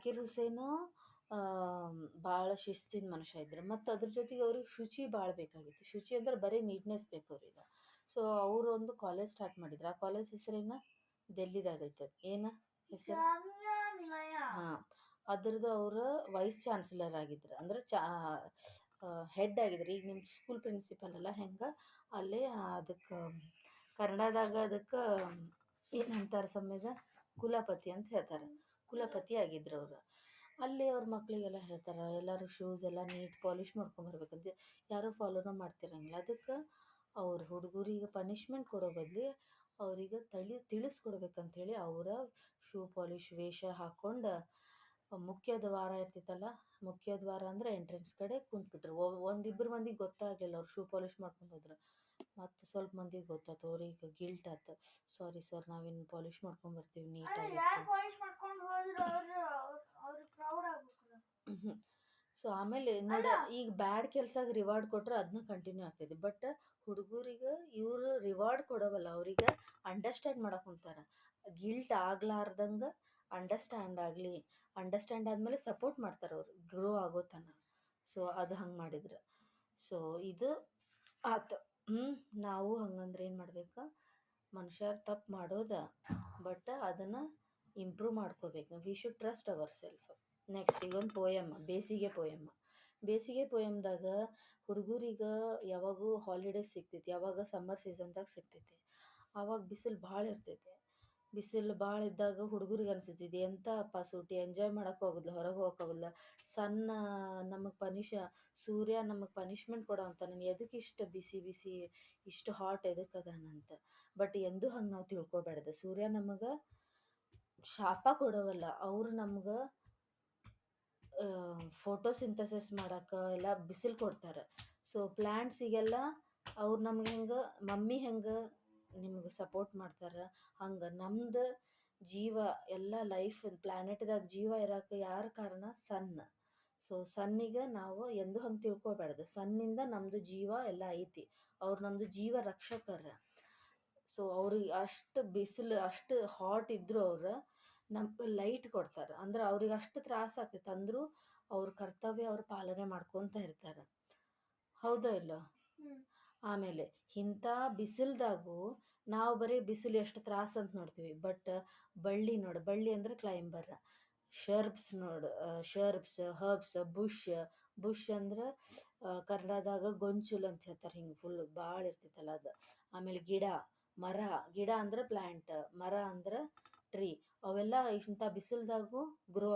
ಜಾಕೀರ್ ಹುಸೇನು ಭಾಳ ಶಿಸ್ತಿನ ಮನುಷ್ಯ ಇದ್ರು. ಮತ್ತು ಅದ್ರ ಜೊತೆಗೆ ಅವ್ರಿಗೆ ಶುಚಿ ಭಾಳ ಬೇಕಾಗಿತ್ತು. ಶುಚಿ ಅಂದ್ರೆ ಬರೀ ನೀಟ್ನೆಸ್ ಬೇಕು ಅವ್ರಿಗೆ. ಸೊ ಅವರು ಒಂದು ಕಾಲೇಜ್ ಸ್ಟಾರ್ಟ್ ಮಾಡಿದ್ರು. ಆ ಕಾಲೇಜ್ ಹೆಸರೇನ ಡೆಲ್ಲಿದಾಗೈತೆ. ಏನ ಹೆಸರು? ಹಾಂ, ಅದ್ರದ್ದು ಅವರು ವೈಸ್ ಚಾನ್ಸಲರ್ ಆಗಿದ್ರು. ಅಂದ್ರೆ ಹೆಡ್ ಆಗಿದ್ರು. ಈಗ ನಿಮ್ಮ ಸ್ಕೂಲ್ ಪ್ರಿನ್ಸಿಪಲ್ ಅಲ್ಲ ಹೆಂಗೆ ಅಲ್ಲೇ ಅದಕ್ಕೆ ಕನ್ನಡದಾಗ ಅದಕ್ಕೆ ಏನಂತಾರೆ ಸಮಯದ ಕುಲಪತಿ ಅಂತ ಹೇಳ್ತಾರೆ. ಕುಲಪತಿ ಆಗಿದ್ರು ಅವರು. ಅಲ್ಲಿ ಅವ್ರ ಮಕ್ಕಳಿಗೆಲ್ಲ ಹೇಳ್ತಾರೆ ಎಲ್ಲರೂ ಶೂಸ್ ಎಲ್ಲ ನೀಟ್ ಪಾಲಿಷ್ ಮಾಡ್ಕೊಂಬರ್ಬೇಕಂತ. ಯಾರೂ ಫಾಲೋನ ಮಾಡ್ತಿರಂಗಿಲ್ಲ. ಅದಕ್ಕೆ ಅವ್ರ ಹುಡುಗರಿಗೆ ಪನಿಷ್ಮೆಂಟ್ ಕೊಡೋ ಬದಲು ಅವ್ರಿಗೆ ತಿಳಿಸ್ಕೊಡ್ಬೇಕಂಥೇಳಿ ಅವರ ಶೂ ಪಾಲಿಷ್ ವೇಷ ಹಾಕ್ಕೊಂಡು ಮುಖ್ಯ ದ್ವಾರ ಇರ್ತಿತ್ತಲ್ಲ, ಮುಖ್ಯ ದ್ವಾರ ಅಂದರೆ ಎಂಟ್ರೆನ್ಸ್ ಕಡೆ ಕುಂತ್ಬಿಟ್ರು. ಒಂದಿಬ್ಬರು ಮಂದಿಗೆ ಗೊತ್ತಾಗಲಿಲ್ಲ ಅವ್ರು ಶೂ ಪಾಲಿಷ್ ಮಾಡ್ಕೊಂಡು ಹೋದ್ರು. ಮತ್ತು ಸ್ವಲ್ಪ ಮಂದಿಗೆ ಗೊತ್ತಾಯ್ತು. ಅವ್ರಿಗೆ ಗಿಲ್ಟ್ ಆಯ್ತು. ಸಾರಿ ಸರ್, ನಾವಿನ್ನು ಪಾಲಿಷ್ ಮಾಡ್ಕೊಂಬರ್ತೀವಿ ನೀಟಾಗಿ. ಸೊ ಆಮೇಲೆ ನೋಡಿ, ಈಗ ಬ್ಯಾಡ್ ಕೆಲ್ಸಕ್ಕೆ ರಿವಾರ್ಡ್ ಕೊಟ್ರೆ ಅದನ್ನ ಕಂಟಿನ್ಯೂ ಆಗ್ತೈತಿ. ಬಟ್ ಹುಡುಗರಿಗೆ ಇವರು ರಿವಾರ್ಡ್ ಕೊಡೋವಲ್ಲ, ಅವ್ರಿಗೆ ಅಂಡರ್ಸ್ಟ್ಯಾಂಡ್ ಮಾಡಕ್ಕೆ ಕುಂತಾರ. ಗಿಲ್ಟ್ ಆಗ್ಲಾರ್ದಂಗೆ ಅಂಡರ್ಸ್ಟ್ಯಾಂಡ್ ಆದಮೇಲೆ ಸಪೋರ್ಟ್ ಮಾಡ್ತಾರೆ ಅವ್ರು ಗ್ರೋ ಆಗೋ ತನಕ. ಸೊ ಅದು ಹಂಗೆ ಮಾಡಿದ್ರು. ಸೊ ಇದು ಆತು. ನಾವು ಹಂಗಂದ್ರೆ ಏನು ಮಾಡ್ಬೇಕು, ಮನುಷ್ಯರು ತಪ್ಪು ಮಾಡೋದ, ಬಟ್ ಅದನ್ನು ಇಂಪ್ರೂವ್ ಮಾಡ್ಕೋಬೇಕು. We should trust our self. Next ಈಗೊಂದು ಪೋಯಮ್, ಬೇಸಿಗೆ ಪೋಯಮ್ದಾಗ ಹುಡುಗರಿಗೆ ಯಾವಾಗೂ ಹಾಲಿಡೇಸ್ ಸಿಗ್ತೈತಿ. ಯಾವಾಗ ಸಮ್ಮರ್ ಸೀಸನ್ದಾಗ ಸಿಗ್ತೈತಿ. ಆವಾಗ ಬಿಸಿಲು ಭಾಳ ಇರ್ತೈತಿ. ಬಿಸಿಲು ಭಾಳ ಇದ್ದಾಗ ಹುಡುಗರಿಗೆ ಅನಿಸ್ತೈತಿ ಎಂಥ ಸೂಟಿ, ಎಂಜಾಯ್ ಮಾಡೋಕ್ಕೆ ಹೋಗೋದಿಲ್ಲ, ಹೊರಗೆ ಹೋಗೋಕ್ಕಾಗೋದಿಲ್ಲ. ಸೂರ್ಯ ನಮಗೆ ಪನಿಷ್ಮೆಂಟ್ ಕೊಡೋ ಅಂತ, ನಾನು ಎದಕ್ಕೆ ಇಷ್ಟು ಬಿಸಿ ಇಷ್ಟು ಹಾಟ್ ಎದಕ್ಕೆ ಅದಾನಂತ. ಬಟ್ ಎಂದೂ ಹಂಗೆ ನಾವು ತಿಳ್ಕೊಬಾರ್ದು. ಸೂರ್ಯ ನಮಗೆ ಶಾಪ ಕೊಡೋವಲ್ಲ, ಅವ್ರು ನಮ್ಗೆ ಫೋಟೋಸಿಂಥಸಿಸ್ ಮಾಡೋಕೆ ಎಲ್ಲ ಬಿಸಿಲು ಕೊಡ್ತಾರೆ. ಸೊ ಪ್ಲ್ಯಾಂಟ್ಸಿಗೆಲ್ಲ ಅವ್ರು ನಮ್ಗೆ ಹೆಂಗೆ ಮಮ್ಮಿ ಹೆಂಗೆ ನಿಮ್ಗೆ ಸಪೋರ್ಟ್ ಮಾಡ್ತಾರೆ, ಹಂಗೆ ನಮ್ದು ಜೀವ ಎಲ್ಲ ಲೈಫ್ ಪ್ಲ್ಯಾನೆಟ್ದಾಗ ಜೀವ ಇರೋಕೆ ಯಾರು ಕಾರಣ? ಸನ್. ಸೊ ಸನ್ನಿಗೆ ನಾವು ಎಂದೂ ಹಂಗೆ ತಿಳ್ಕೊಬಾರ್ದು. ಸನ್ನಿಂದ ನಮ್ಮದು ಜೀವ ಎಲ್ಲ ಐತಿ. ಅವ್ರು ನಮ್ಮದು ಜೀವ ರಕ್ಷಕರ. ಸೊ ಅವ್ರಿಗೆ ಅಷ್ಟು ಬಿಸಿಲು ಅಷ್ಟು ಹಾಟ್ ಇದ್ದರೂ ಅವ್ರು ನಮ್ಗೆ ಲೈಟ್ ಕೊಡ್ತಾರೆ. ಅಂದ್ರೆ ಅವ್ರಿಗೆ ಅಷ್ಟು ತ್ರಾಸ ಆಗ್ತೈತೆ ಅಂದರೂ ಅವ್ರ ಕರ್ತವ್ಯ ಅವ್ರು ಪಾಲನೆ ಮಾಡ್ಕೊತ ಇರ್ತಾರೆ. ಹೌದಾ ಇಲ್ಲ? ಆಮೇಲೆ ಇಂಥ ಬಿಸಿಲ್ದಾಗೂ ನಾವು ಬರೀ ಬಿಸಿಲು ಎಷ್ಟು ತ್ರಾಸ ಅಂತ ನೋಡ್ತೀವಿ. ಬಟ್ ಬಳ್ಳಿ ಅಂದ್ರೆ ಕ್ಲೈಂಬರ್. ಹರ್ಬ್ಸ್, ಬುಷ್ ಅಂದ್ರೆ ಕನ್ನಡದಾಗ ಗೊಂಚಲು ಅಂತ ಹೇಳ್ತಾರೆ. ಹಿಂಗೆ ಫುಲ್ ಭಾಳ ಇರ್ತೈತಲ್ಲ ಅದು. ಆಮೇಲೆ ಗಿಡ ಅಂದ್ರೆ ಪ್ಲ್ಯಾಂಟ್, ಮರ ಅಂದ್ರೆ ಟ್ರೀ. ಅವೆಲ್ಲ ಇಂಥ ಬಿಸಿಲ್ದಾಗೂ ಗ್ರೋ